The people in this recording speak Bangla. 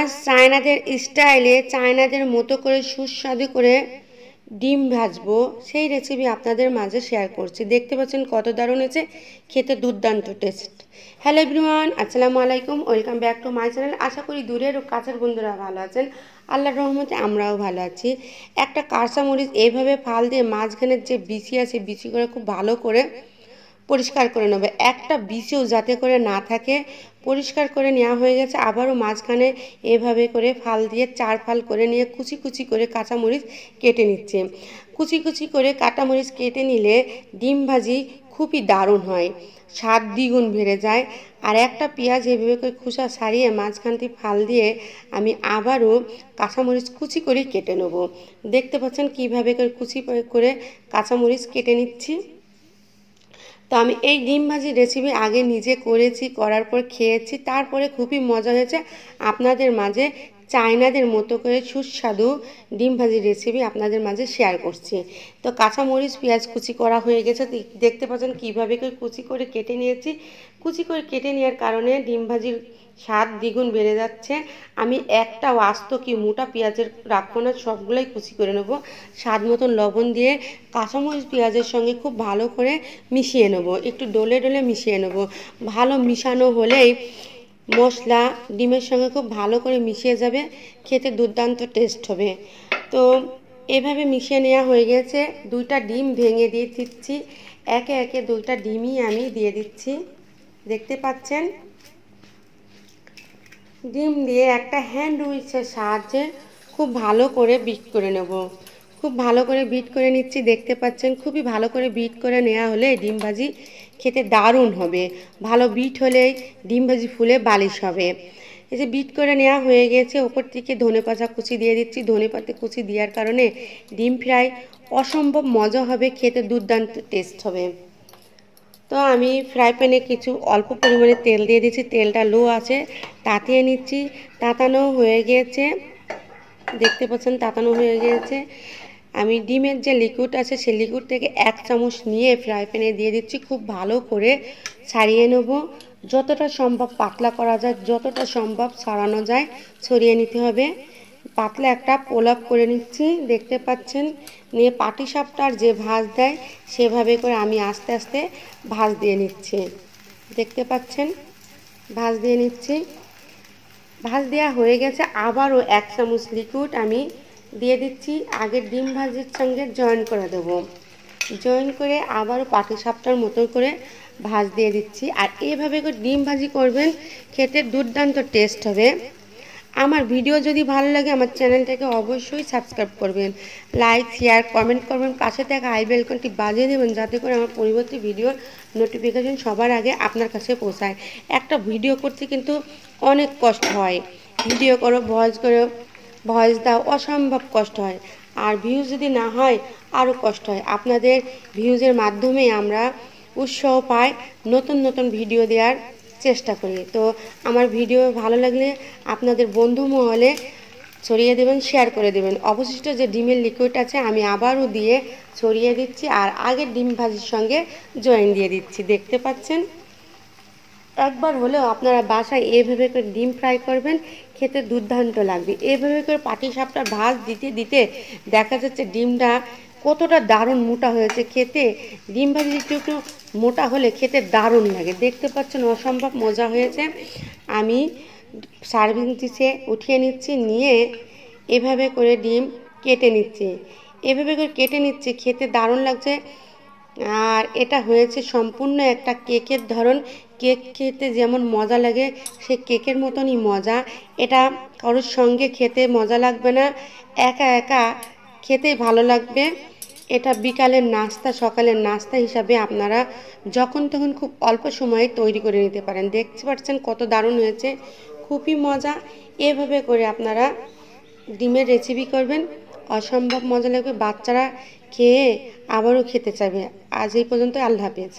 আজ চায়নাদের স্টাইলে চায়নাদের মতো করে সুস্বাদু করে ডিম ভাজবো সেই রেসিপি আপনাদের মাঝে শেয়ার করছি। দেখতে পাচ্ছেন কত দারুণ হয়েছে, খেতে দুর্দান্ত টেস্ট। হ্যালো এভরিওয়ান, আসসালামু আলাইকুম, welcome back to my channel. আশা করি দূরের ও কাছের বন্ধুরা ভালো আছেন। আল্লাহর রহমতে আমরাও ভালো আছি। একটা কাঁচামরিচ এইভাবে ফাল দিয়ে মাঝখানের যে বিচি আছে বিচি করে খুব ভালো করে পরিষ্কার করে নেবে, একটা বিচিও যাতে করে না থাকে পরিষ্কার করে নেওয়া হয়ে গেছে। আবারও মাঝখানে এভাবে করে ফাল দিয়ে 4 ফাল করে নিয়ে কুচি কুচি করে কাঁচামরিচ কেটে নিচ্ছে। কুচি কুচি করে কাঁচামরিচ কেটে নিলে ডিম ভাজি খুবই দারুণ হয়, স্বাদ দ্বিগুণ বেড়ে যায়। আর একটা পেঁয়াজ এভাবে করে খোসা ছাড়িয়ে মাঝখানটি ফাল দিয়ে আমি আবারও কাঁচামরিচ কুচি করে কেটে নেব। দেখতে পাচ্ছেন কীভাবে করে কুচি করে কাঁচামরিচ কেটে নিচ্ছি। তো আমি এই ডিম ভাজি রেসিপি আগে নিজে করেছি, করার পর খেয়েছি, তারপরে খুবই মজা হয়েছে। আপনাদের মাঝে চায়নাদের মতো করে সুস্বাদু ডিম ভাজি রেসিপি আপনাদের মাঝে শেয়ার করছি। তো কাঁচামরিচ পেঁয়াজ কুচি করা হয়ে গেছে, দেখতে পাচ্ছেন কীভাবে করে কুচি করে কেটে নিয়েছি। কুচি করে কেটে নেওয়ার কারণে ডিম ভাজির স্বাদ দ্বিগুণ বেড়ে যাচ্ছে। আমি একটা আস্ত কি মোটা পেঁয়াজের রাখবো না, সবগুলোই কুচি করে নেব। স্বাদ মতন লবণ দিয়ে কাঁচামরিচ পেঁয়াজের সঙ্গে খুব ভালো করে মিশিয়ে নেব, একটু ডলে ডলে মিশিয়ে নেব। ভালো মিশানো হলেই মশলা ডিমের সঙ্গে খুব ভালো করে মিশিয়ে যাবে, খেতে দুর্দান্ত টেস্ট হবে। তো এভাবে মিশিয়ে নেওয়া হয়ে গেছে। 2টা ডিম ভেঙে দিয়ে দিচ্ছি, একে একে 2টা ডিমই আমি দিয়ে দিচ্ছি। দেখতে পাচ্ছেন ডিম দিয়ে একটা হ্যান্ড উইচের সাহায্যে খুব ভালো করে বিট করে নেব। খুব ভালো করে বিট করে নিচ্ছি, দেখতে পাচ্ছেন খুবই ভালো করে বিট করে নেওয়া হলে ডিম ভাজি খেতে দারুণ হবে। ভালো বিট হলেই ডিম ভাজি ফুলে বালিশ হবে। এই যে বিট করে নেওয়া হয়ে গেছে, ওপর থেকে ধনেপাতা কুচি দিয়ে দিচ্ছি। ধনেপাতা কুচি দেওয়ার কারণে ডিম ফ্রাই অসম্ভব মজা হবে, খেতে দুর্দান্ত টেস্ট হবে। তো আমি ফ্রাই প্যানে কিছু অল্প পরিমাণে তেল দিয়ে দিচ্ছি, তেলটা লো আছে, তাতিয়ে নিচ্ছি। তাতানো হয়ে গিয়েছে, দেখতে পাচ্ছেন তাতানো হয়ে গিয়েছে। আমি ডিমের যে লিকুইড আছে সেই লিকুইড থেকে 1 চামচ নিয়ে ফ্রাই প্যানে দিয়ে দিচ্ছি। খুব ভালো করে ছাড়িয়ে নেব, যতটা সম্ভব পাতলা করা যায়, যতটা সম্ভব ছাড়ানো যায় ছড়িয়ে নিতে হবে। পাতলা একটা পোলাপ করে নিচ্ছি, দেখতে পাচ্ছেন। নিয়ে পাটিসাপটার যে ভাঁজ দেয় সেভাবে করে আমি আস্তে আস্তে ভাঁজ দিয়ে নিচ্ছি, দেখতে পাচ্ছেন ভাঁজ দিয়ে নিচ্ছি। ভাঁজ দেওয়া হয়ে গেছে, আবারও 1 চামচ লিকুইড আমি দিয়ে দিচ্ছি। আগের ডিম ভাজির সঙ্গে জয়েন করে দেবো, জয়েন করে আবারও পাটিসাপটার মতো করে ভাঁজ দিয়ে দিচ্ছি। আর এইভাবে করে ডিম ভাজি করবেন, খেতে দুর্দান্ত টেস্ট হবে। আমার ভিডিও যদি ভালো লাগে আমার চ্যানেলটাকে অবশ্যই সাবস্ক্রাইব করবেন, লাইক শেয়ার কমেন্ট করবেন, পাশে থাকা আই বেল আইকনটি বাজিয়ে দেবেন যাতে করে আমার পরবর্তী ভিডিওর নোটিফিকেশন সবার আগে আপনার কাছে পৌঁছায়। একটা ভিডিও করতে কিন্তু অনেক কষ্ট হয়, ভিডিও করো ভয়েস দাও, অসম্ভব কষ্ট হয়। আর ভিউজ যদি না হয় আরও কষ্ট হয়। আপনাদের ভিউজের মাধ্যমে আমরা উৎসাহ পাই, নতুন নতুন ভিডিও দেওয়ার চেষ্টা করি। তো আমার ভিডিও ভালো লাগলে আপনাদের বন্ধু মহলে ছড়িয়ে দেবেন, শেয়ার করে দেবেন। অবশিষ্ট যে ডিমের লিকুইড আছে আমি আবারও দিয়ে ছড়িয়ে দিচ্ছি, আর আগের ডিম ভাজির সঙ্গে জয়েন দিয়ে দিচ্ছি। দেখতে পাচ্ছেন একবার হলেও আপনারা বাসায় এভাবে করে ডিম ফ্রাই করবেন, খেতে দুর্দান্ত লাগবে। এভাবে করে পাটিসাপটার ভাঁজ দিতে দিতে দেখা যাচ্ছে ডিমটা কতটা দারুণ মোটা হয়েছে। খেতে ডিম ভাজি একটু একটু মোটা হলে খেতে দারুণ লাগে, দেখতে পাচ্ছেন অসম্ভব মজা হয়েছে। আমি সার্ভিং ডিশে উঠিয়ে নিচ্ছি, নিয়ে এভাবে করে ডিম কেটে নিচ্ছি, এভাবে করে কেটে নিচ্ছি, খেতে দারুণ লাগছে। আর এটা হয়েছে সম্পূর্ণ একটা কেকের ধরন। কেক খেতে যেমন মজা লাগে সে কেকের মতনই মজা। এটা কারোর সঙ্গে খেতে মজা লাগবে না, একা একা খেতেই ভালো লাগবে। এটা বিকালের নাস্তা সকালের নাস্তা হিসাবে আপনারা যখন তখন খুব অল্প সময়ে তৈরি করে নিতে পারেন। দেখতে পাচ্ছেন কত দারুণ হয়েছে, খুবই মজা। এভাবে করে আপনারা ডিমের রেসিপি করবেন, অসম্ভব মজা লাগবে। বাচ্চারা খেয়ে আবারও খেতে চাইবে। আজ এই পর্যন্ত, আল্লাহ হাফেজ।